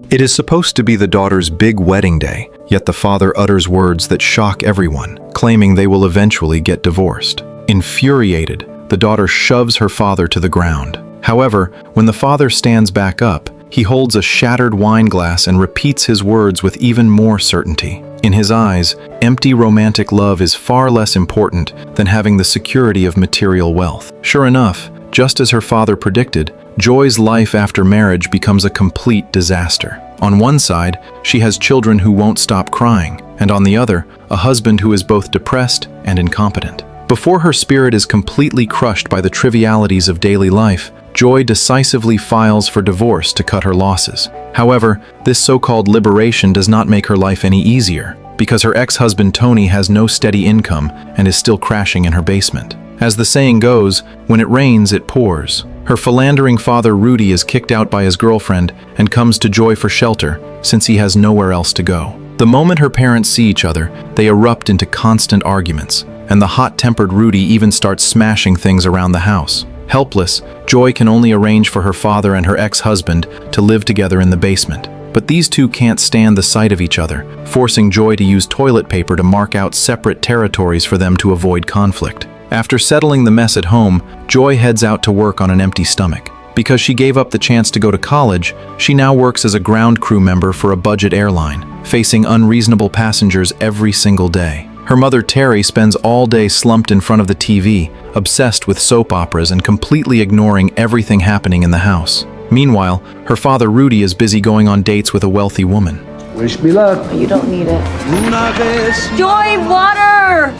It is supposed to be the daughter's big wedding day, yet the father utters words that shock everyone, claiming they will eventually get divorced. Infuriated, the daughter shoves her father to the ground. However, when the father stands back up, he holds a shattered wine glass and repeats his words with even more certainty. In his eyes, empty romantic love is far less important than having the security of material wealth. Sure enough, just as her father predicted, Joy's life after marriage becomes a complete disaster. On one side, she has children who won't stop crying, and on the other, a husband who is both depressed and incompetent. Before her spirit is completely crushed by the trivialities of daily life, Joy decisively files for divorce to cut her losses. However, this so-called liberation does not make her life any easier, because her ex-husband Tony has no steady income and is still crashing in her basement. As the saying goes, when it rains, it pours. Her philandering father Rudy is kicked out by his girlfriend and comes to Joy for shelter, since he has nowhere else to go. The moment her parents see each other, they erupt into constant arguments, and the hot-tempered Rudy even starts smashing things around the house. Helpless, Joy can only arrange for her father and her ex-husband to live together in the basement. But these two can't stand the sight of each other, forcing Joy to use toilet paper to mark out separate territories for them to avoid conflict. After settling the mess at home, Joy heads out to work on an empty stomach. Because she gave up the chance to go to college, she now works as a ground crew member for a budget airline, facing unreasonable passengers every single day. Her mother Terry spends all day slumped in front of the TV, obsessed with soap operas and completely ignoring everything happening in the house. Meanwhile, her father Rudy is busy going on dates with a wealthy woman. Wish me luck. You don't need it. Joy, water!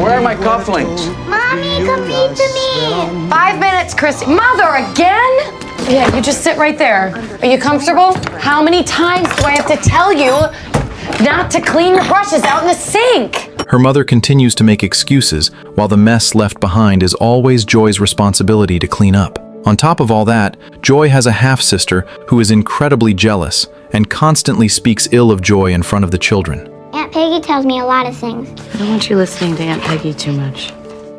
Where are my cufflinks? Mommy, come feed to me. 5 minutes, Chrissy. Mother, again? Yeah, you just sit right there. Are you comfortable? How many times do I have to tell you not to clean your brushes out in the sink? Her mother continues to make excuses, while the mess left behind is always Joy's responsibility to clean up. On top of all that, Joy has a half-sister who is incredibly jealous and constantly speaks ill of Joy in front of the children. Aunt Peggy tells me a lot of things. I don't want you listening to Aunt Peggy too much.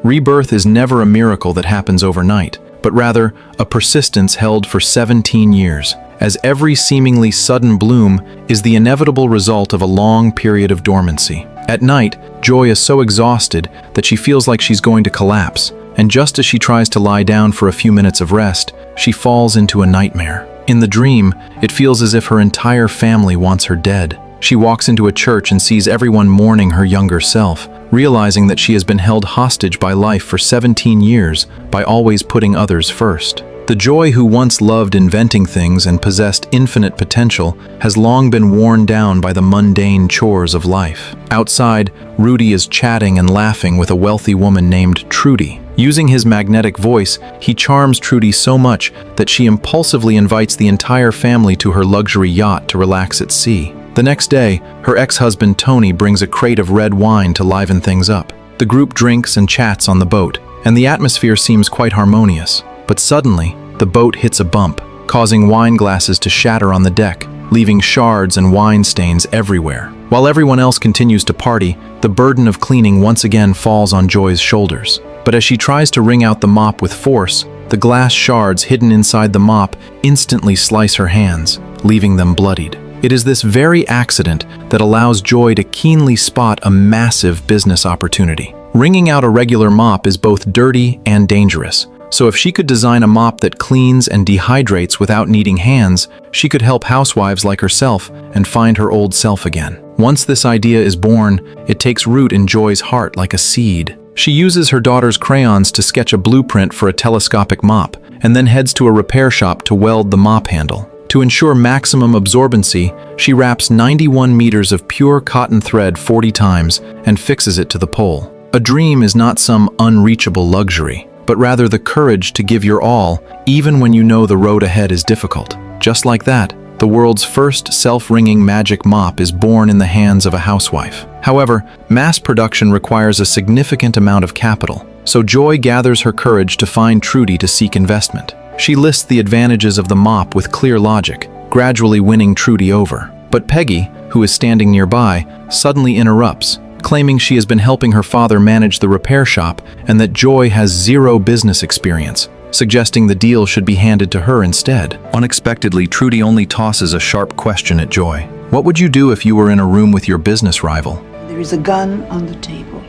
Rebirth is never a miracle that happens overnight, but rather a persistence held for 17 years, as every seemingly sudden bloom is the inevitable result of a long period of dormancy. At night, Joy is so exhausted that she feels like she's going to collapse, and just as she tries to lie down for a few minutes of rest, she falls into a nightmare. In the dream, it feels as if her entire family wants her dead. She walks into a church and sees everyone mourning her younger self, realizing that she has been held hostage by life for 17 years by always putting others first. The Joy who once loved inventing things and possessed infinite potential has long been worn down by the mundane chores of life. Outside, Rudy is chatting and laughing with a wealthy woman named Trudy. Using his magnetic voice, he charms Trudy so much that she impulsively invites the entire family to her luxury yacht to relax at sea. The next day, her ex-husband Tony brings a crate of red wine to liven things up. The group drinks and chats on the boat, and the atmosphere seems quite harmonious. But suddenly, the boat hits a bump, causing wine glasses to shatter on the deck, leaving shards and wine stains everywhere. While everyone else continues to party, the burden of cleaning once again falls on Joy's shoulders. But as she tries to wring out the mop with force, the glass shards hidden inside the mop instantly slice her hands, leaving them bloodied. It is this very accident that allows Joy to keenly spot a massive business opportunity. Wringing out a regular mop is both dirty and dangerous. So if she could design a mop that cleans and dehydrates without needing hands, she could help housewives like herself and find her old self again. Once this idea is born, it takes root in Joy's heart like a seed. She uses her daughter's crayons to sketch a blueprint for a telescopic mop, and then heads to a repair shop to weld the mop handle. To ensure maximum absorbency, she wraps 91 meters of pure cotton thread 40 times and fixes it to the pole. A dream is not some unreachable luxury, but rather the courage to give your all, even when you know the road ahead is difficult. Just like that, the world's first self-wringing magic mop is born in the hands of a housewife. However, mass production requires a significant amount of capital, so Joy gathers her courage to find Trudy to seek investment. She lists the advantages of the mop with clear logic, gradually winning Trudy over. But Peggy, who is standing nearby, suddenly interrupts, claiming she has been helping her father manage the repair shop and that Joy has zero business experience, suggesting the deal should be handed to her instead. Unexpectedly, Trudy only tosses a sharp question at Joy. What would you do if you were in a room with your business rival? There is a gun on the table,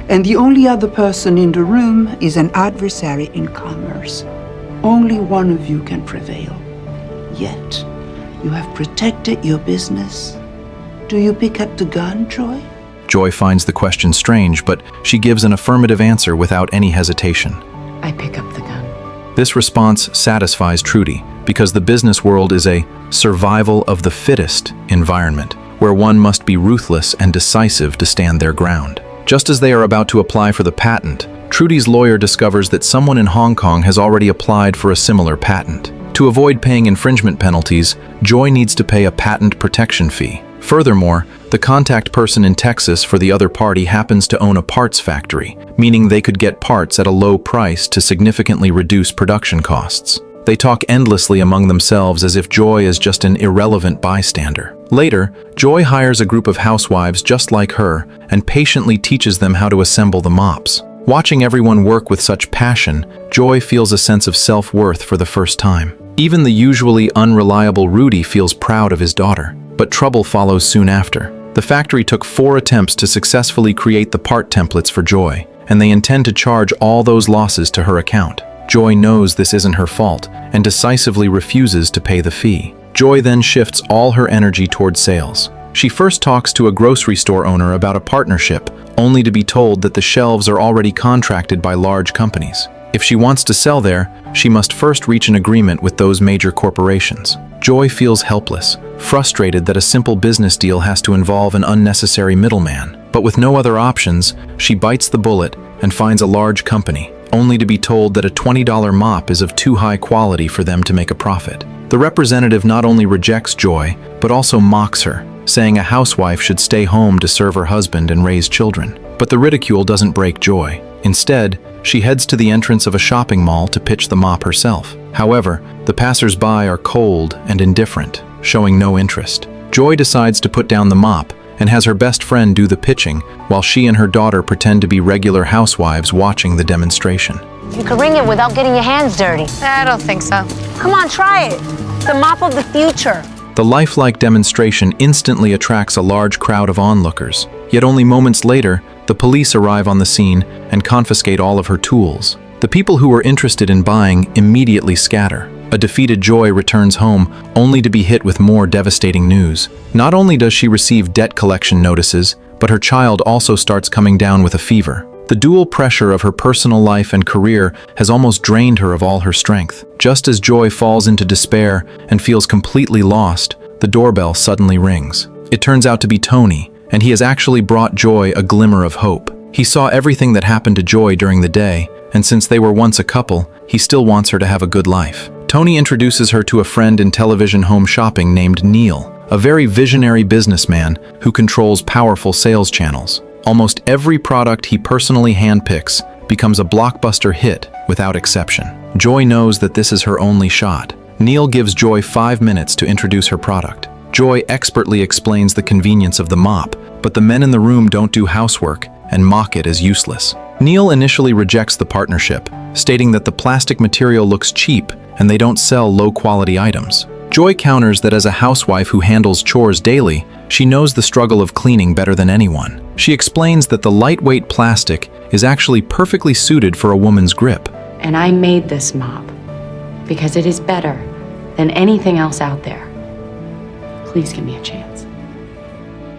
and the only other person in the room is an adversary in commerce. Only one of you can prevail. Yet, you have protected your business. Do you pick up the gun, Joy? Joy finds the question strange, but she gives an affirmative answer without any hesitation. I pick up the gun. This response satisfies Trudy, because the business world is a survival of the fittest environment, where one must be ruthless and decisive to stand their ground. Just as they are about to apply for the patent, Trudy's lawyer discovers that someone in Hong Kong has already applied for a similar patent. To avoid paying infringement penalties, Joy needs to pay a patent protection fee. Furthermore, the contact person in Texas for the other party happens to own a parts factory, meaning they could get parts at a low price to significantly reduce production costs. They talk endlessly among themselves as if Joy is just an irrelevant bystander. Later, Joy hires a group of housewives just like her and patiently teaches them how to assemble the mops. Watching everyone work with such passion, Joy feels a sense of self-worth for the first time. Even the usually unreliable Rudy feels proud of his daughter, but trouble follows soon after. The factory took 4 attempts to successfully create the part templates for Joy, and they intend to charge all those losses to her account. Joy knows this isn't her fault and decisively refuses to pay the fee. Joy then shifts all her energy towards sales. She first talks to a grocery store owner about a partnership, only to be told that the shelves are already contracted by large companies. If she wants to sell there, she must first reach an agreement with those major corporations. Joy feels helpless, frustrated that a simple business deal has to involve an unnecessary middleman. But with no other options, she bites the bullet and finds a large company, only to be told that a $20 mop is of too high quality for them to make a profit. The representative not only rejects Joy, but also mocks her, saying a housewife should stay home to serve her husband and raise children. But the ridicule doesn't break Joy. Instead, she heads to the entrance of a shopping mall to pitch the mop herself. However, the passers-by are cold and indifferent, showing no interest. Joy decides to put down the mop and has her best friend do the pitching, while she and her daughter pretend to be regular housewives watching the demonstration. You can wring it without getting your hands dirty. I don't think so. Come on, try it. The mop of the future. The lifelike demonstration instantly attracts a large crowd of onlookers. Yet only moments later, the police arrive on the scene and confiscate all of her tools. The people who were interested in buying immediately scatter. A defeated Joy returns home only to be hit with more devastating news. Not only does she receive debt collection notices, but her child also starts coming down with a fever. The dual pressure of her personal life and career has almost drained her of all her strength. Just as Joy falls into despair and feels completely lost, the doorbell suddenly rings. It turns out to be Tony, and he has actually brought Joy a glimmer of hope. He saw everything that happened to Joy during the day, and since they were once a couple, he still wants her to have a good life. Tony introduces her to a friend in television home shopping named Neil, a very visionary businessman who controls powerful sales channels. Almost every product he personally handpicks becomes a blockbuster hit without exception. Joy knows that this is her only shot. Neil gives Joy 5 minutes to introduce her product. Joy expertly explains the convenience of the mop, but the men in the room don't do housework and mock it as useless. Neil initially rejects the partnership, stating that the plastic material looks cheap and they don't sell low-quality items. Joy counters that as a housewife who handles chores daily, she knows the struggle of cleaning better than anyone. She explains that the lightweight plastic is actually perfectly suited for a woman's grip. And I made this mop because it is better than anything else out there. Please give me a chance.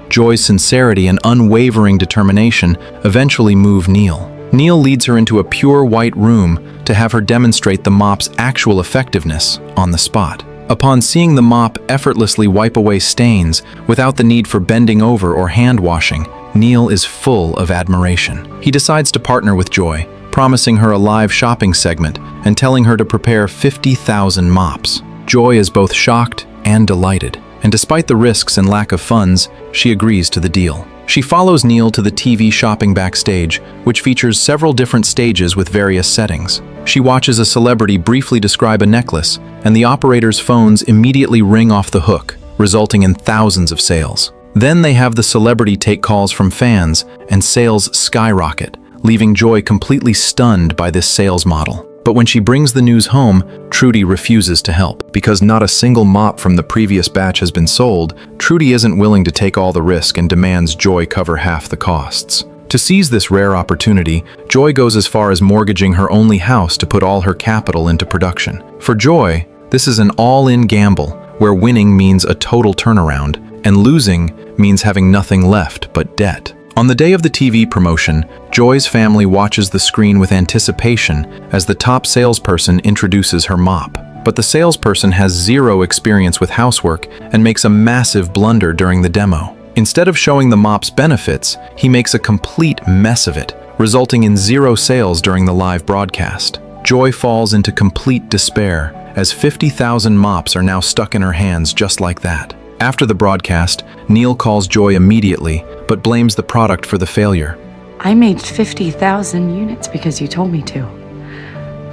Joy's sincerity and unwavering determination eventually move Neil. Neil leads her into a pure white room to have her demonstrate the mop's actual effectiveness on the spot. Upon seeing the mop effortlessly wipe away stains without the need for bending over or hand washing, Neil is full of admiration. He decides to partner with Joy, promising her a live shopping segment and telling her to prepare 50,000 mops. Joy is both shocked and delighted, and despite the risks and lack of funds, she agrees to the deal. She follows Neil to the TV shopping backstage, which features several different stages with various settings. She watches a celebrity briefly describe a necklace, and the operator's phones immediately ring off the hook, resulting in thousands of sales. Then they have the celebrity take calls from fans, and sales skyrocket, leaving Joy completely stunned by this sales model. But when she brings the news home, Trudy refuses to help. Because not a single mop from the previous batch has been sold, Trudy isn't willing to take all the risk and demands Joy cover half the costs. To seize this rare opportunity, Joy goes as far as mortgaging her only house to put all her capital into production. For Joy, this is an all-in gamble, where winning means a total turnaround, and losing means having nothing left but debt. On the day of the TV promotion, Joy's family watches the screen with anticipation as the top salesperson introduces her mop. But the salesperson has zero experience with housework and makes a massive blunder during the demo. Instead of showing the mop's benefits, he makes a complete mess of it, resulting in 0 sales during the live broadcast. Joy falls into complete despair, as 50,000 mops are now stuck in her hands just like that. After the broadcast, Neil calls Joy immediately, but blames the product for the failure. I made 50,000 units because you told me to.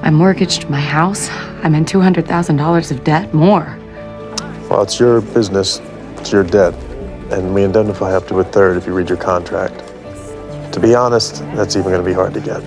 I mortgaged my house. I'm in $200,000 of debt, more. Well, it's your business, it's your debt, and we indemnify up to a third if you read your contract. To be honest, that's even going to be hard to get.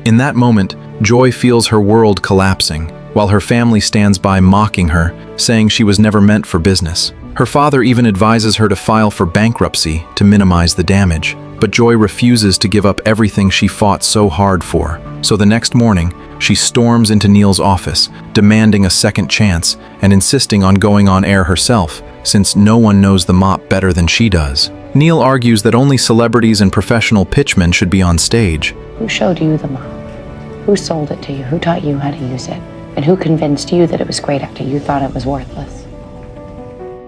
In that moment, Joy feels her world collapsing, while her family stands by mocking her, saying she was never meant for business. Her father even advises her to file for bankruptcy to minimize the damage, but Joy refuses to give up everything she fought so hard for. So the next morning, she storms into Neil's office, demanding a second chance and insisting on going on air herself, since no one knows the mop better than she does. Neil argues that only celebrities and professional pitchmen should be on stage. Who showed you the mop? Who sold it to you? Who taught you how to use it? And who convinced you that it was great after you thought it was worthless?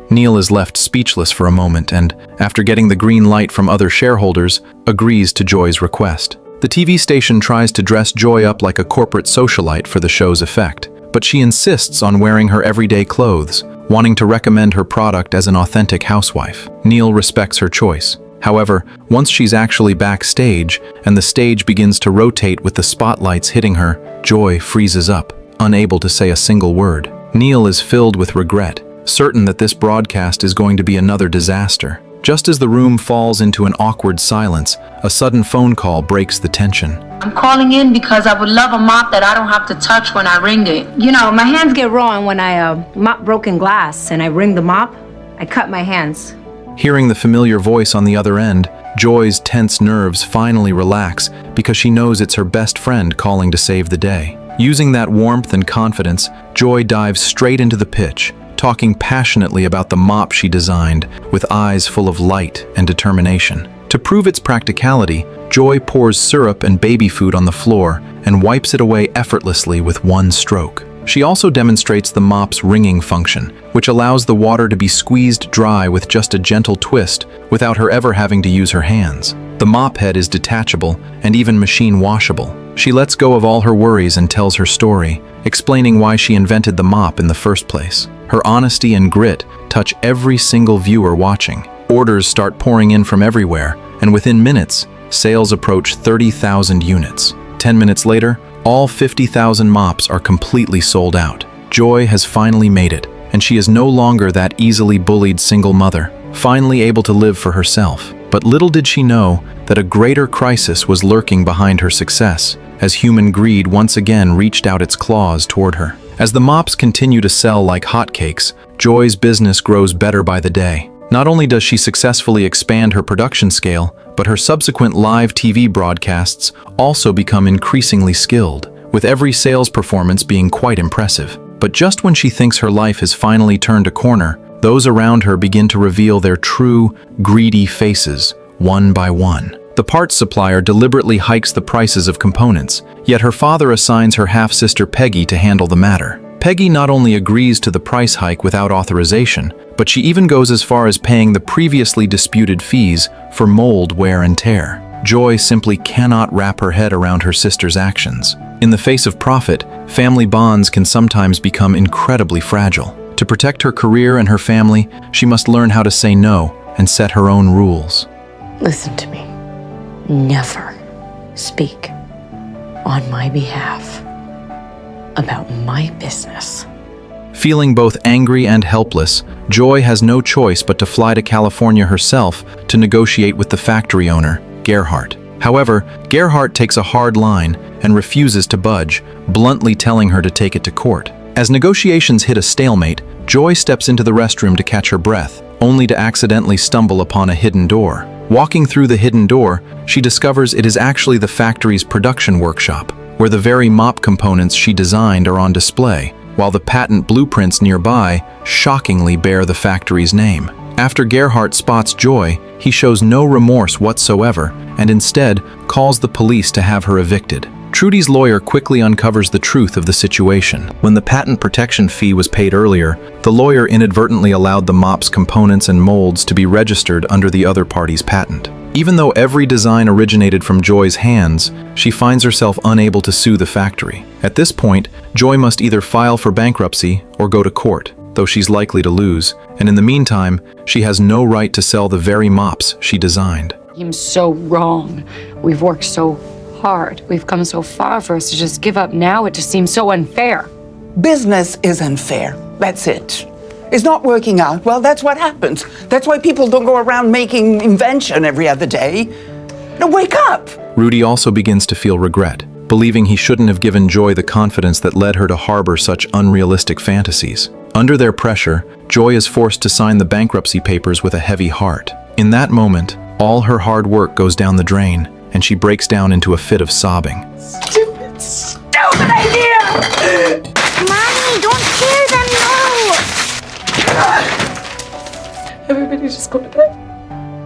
Neil is left speechless for a moment and, after getting the green light from other shareholders, agrees to Joy's request. The TV station tries to dress Joy up like a corporate socialite for the show's effect, but she insists on wearing her everyday clothes, wanting to recommend her product as an authentic housewife. Neil respects her choice. However, once she's actually backstage and the stage begins to rotate with the spotlights hitting her, Joy freezes up, unable to say a single word. Neil is filled with regret, certain that this broadcast is going to be another disaster. Just as the room falls into an awkward silence, a sudden phone call breaks the tension. I'm calling in because I would love a mop that I don't have to touch when I wring it. You know, my hands get raw, and when I mop broken glass and I wring the mop, I cut my hands. Hearing the familiar voice on the other end, Joy's tense nerves finally relax because she knows it's her best friend calling to save the day. Using that warmth and confidence, Joy dives straight into the pitch, talking passionately about the mop she designed, with eyes full of light and determination. To prove its practicality, Joy pours syrup and baby food on the floor and wipes it away effortlessly with one stroke. She also demonstrates the mop's wringing function, which allows the water to be squeezed dry with just a gentle twist without her ever having to use her hands. The mop head is detachable and even machine washable. She lets go of all her worries and tells her story, explaining why she invented the mop in the first place. Her honesty and grit touch every single viewer watching. Orders start pouring in from everywhere, and within minutes, sales approach 30,000 units. 10 minutes later, all 50,000 mops are completely sold out. Joy has finally made it, and she is no longer that easily bullied single mother, finally able to live for herself. But little did she know that a greater crisis was lurking behind her success, as human greed once again reached out its claws toward her. As the mops continue to sell like hotcakes, Joy's business grows better by the day. Not only does she successfully expand her production scale, but her subsequent live TV broadcasts also become increasingly skilled, with every sales performance being quite impressive. But just when she thinks her life has finally turned a corner, those around her begin to reveal their true, greedy faces, one by one. The parts supplier deliberately hikes the prices of components, yet her father assigns her half-sister Peggy to handle the matter. Peggy not only agrees to the price hike without authorization, but she even goes as far as paying the previously disputed fees for mold wear and tear. Joy simply cannot wrap her head around her sister's actions. In the face of profit, family bonds can sometimes become incredibly fragile. To protect her career and her family, she must learn how to say no and set her own rules. Listen to me. Never speak on my behalf about my business. Feeling both angry and helpless, Joy has no choice but to fly to California herself to negotiate with the factory owner, Gerhardt. However, Gerhardt takes a hard line and refuses to budge, bluntly telling her to take it to court. As negotiations hit a stalemate, Joy steps into the restroom to catch her breath, only to accidentally stumble upon a hidden door. Walking through the hidden door, she discovers it is actually the factory's production workshop, where the very mop components she designed are on display, while the patent blueprints nearby shockingly bear the factory's name. After Gerhardt spots Joy, he shows no remorse whatsoever and instead calls the police to have her evicted. Trudy's lawyer quickly uncovers the truth of the situation. When the patent protection fee was paid earlier, the lawyer inadvertently allowed the mop's components and molds to be registered under the other party's patent. Even though every design originated from Joy's hands, she finds herself unable to sue the factory. At this point, Joy must either file for bankruptcy or go to court, though she's likely to lose, and in the meantime, she has no right to sell the very mops she designed. I'm so wrong. We've worked so hard. We've come so far. For us to just give up now, it just seems so unfair. Business is unfair. That's it. It's not working out. Well, that's what happens. That's why people don't go around making invention every other day. Now wake up! Rudy also begins to feel regret, believing he shouldn't have given Joy the confidence that led her to harbor such unrealistic fantasies. Under their pressure, Joy is forced to sign the bankruptcy papers with a heavy heart. In that moment, all her hard work goes down the drain, and she breaks down into a fit of sobbing. Stupid idea! Mommy, don't tear them, no! Everybody just go to bed.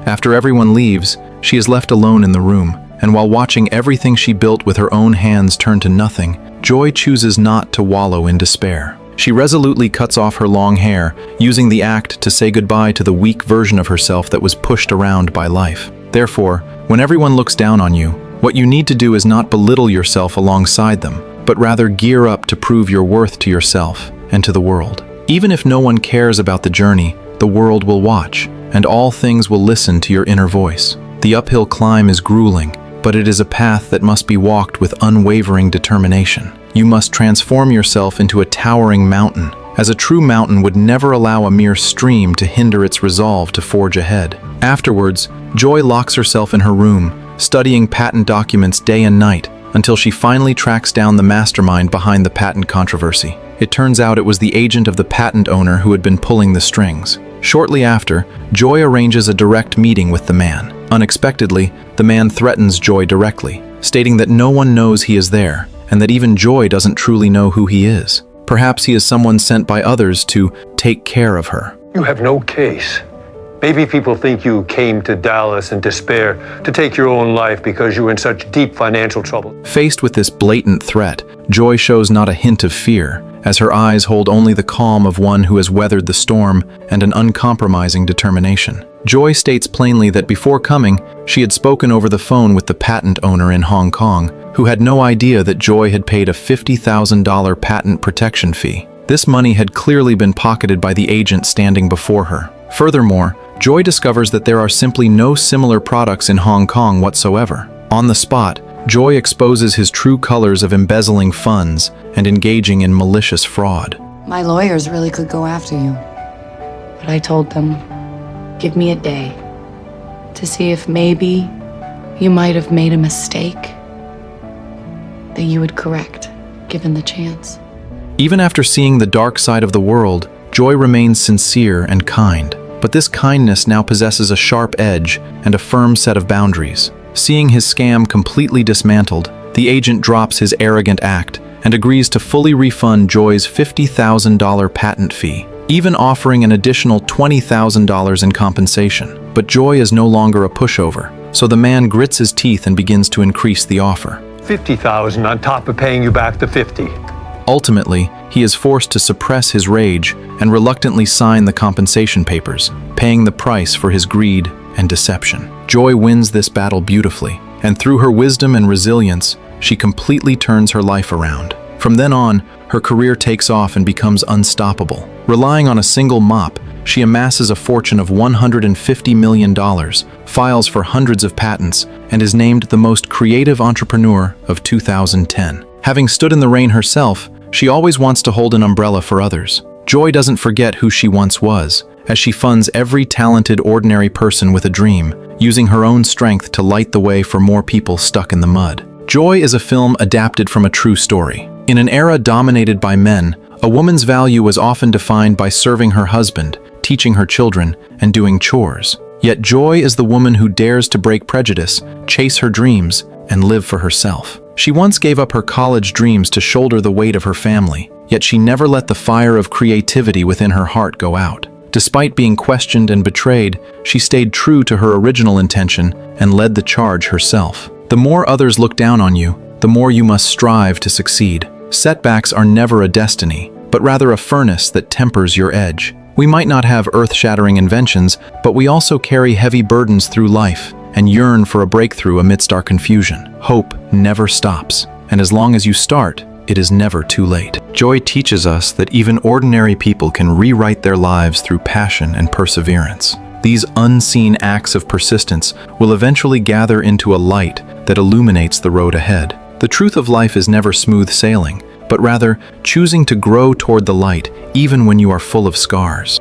After everyone leaves, she is left alone in the room, and while watching everything she built with her own hands turn to nothing, Joy chooses not to wallow in despair. She resolutely cuts off her long hair, using the act to say goodbye to the weak version of herself that was pushed around by life. Therefore, when everyone looks down on you, what you need to do is not belittle yourself alongside them, but rather gear up to prove your worth to yourself and to the world. Even if no one cares about the journey, the world will watch, and all things will listen to your inner voice. The uphill climb is grueling, but it is a path that must be walked with unwavering determination. You must transform yourself into a towering mountain, as a true mountain would never allow a mere stream to hinder its resolve to forge ahead. Afterwards, Joy locks herself in her room, studying patent documents day and night, until she finally tracks down the mastermind behind the patent controversy. It turns out it was the agent of the patent owner who had been pulling the strings. Shortly after, Joy arranges a direct meeting with the man. Unexpectedly, the man threatens Joy directly, stating that no one knows he is there, and that even Joy doesn't truly know who he is. Perhaps he is someone sent by others to take care of her. You have no case. Maybe people think you came to Dallas in despair to take your own life because you were in such deep financial trouble. Faced with this blatant threat, Joy shows not a hint of fear, as her eyes hold only the calm of one who has weathered the storm and an uncompromising determination. Joy states plainly that before coming, she had spoken over the phone with the patent owner in Hong Kong, who had no idea that Joy had paid a $50,000 patent protection fee. This money had clearly been pocketed by the agent standing before her. Furthermore, Joy discovers that there are simply no similar products in Hong Kong whatsoever. On the spot, Joy exposes his true colors of embezzling funds and engaging in malicious fraud. My lawyers really could go after you. But I told them, give me a day to see if maybe you might have made a mistake that you would correct, given the chance. Even after seeing the dark side of the world, Joy remains sincere and kind. But this kindness now possesses a sharp edge and a firm set of boundaries. Seeing his scam completely dismantled, the agent drops his arrogant act and agrees to fully refund Joy's $50,000 patent fee, even offering an additional $20,000 in compensation. But Joy is no longer a pushover, so the man grits his teeth and begins to increase the offer. $50,000 on top of paying you back the $50,000. Ultimately, he is forced to suppress his rage and reluctantly sign the compensation papers, paying the price for his greed and deception. Joy wins this battle beautifully, and through her wisdom and resilience, she completely turns her life around. From then on, her career takes off and becomes unstoppable. Relying on a single mop, she amasses a fortune of $150 million, files for hundreds of patents, and is named the most creative entrepreneur of 2010. Having stood in the rain herself, she always wants to hold an umbrella for others. Joy doesn't forget who she once was, as she funds every talented ordinary person with a dream, using her own strength to light the way for more people stuck in the mud. Joy is a film adapted from a true story. In an era dominated by men, a woman's value was often defined by serving her husband, teaching her children, and doing chores. Yet Joy is the woman who dares to break prejudice, chase her dreams, and live for herself. She once gave up her college dreams to shoulder the weight of her family, yet she never let the fire of creativity within her heart go out. Despite being questioned and betrayed, she stayed true to her original intention and led the charge herself. The more others look down on you, the more you must strive to succeed. Setbacks are never a destiny, but rather a furnace that tempers your edge. We might not have earth-shattering inventions, but we also carry heavy burdens through life and yearn for a breakthrough amidst our confusion. Hope never stops, and as long as you start, it is never too late. Joy teaches us that even ordinary people can rewrite their lives through passion and perseverance. These unseen acts of persistence will eventually gather into a light that illuminates the road ahead. The truth of life is never smooth sailing, but rather choosing to grow toward the light even when you are full of scars.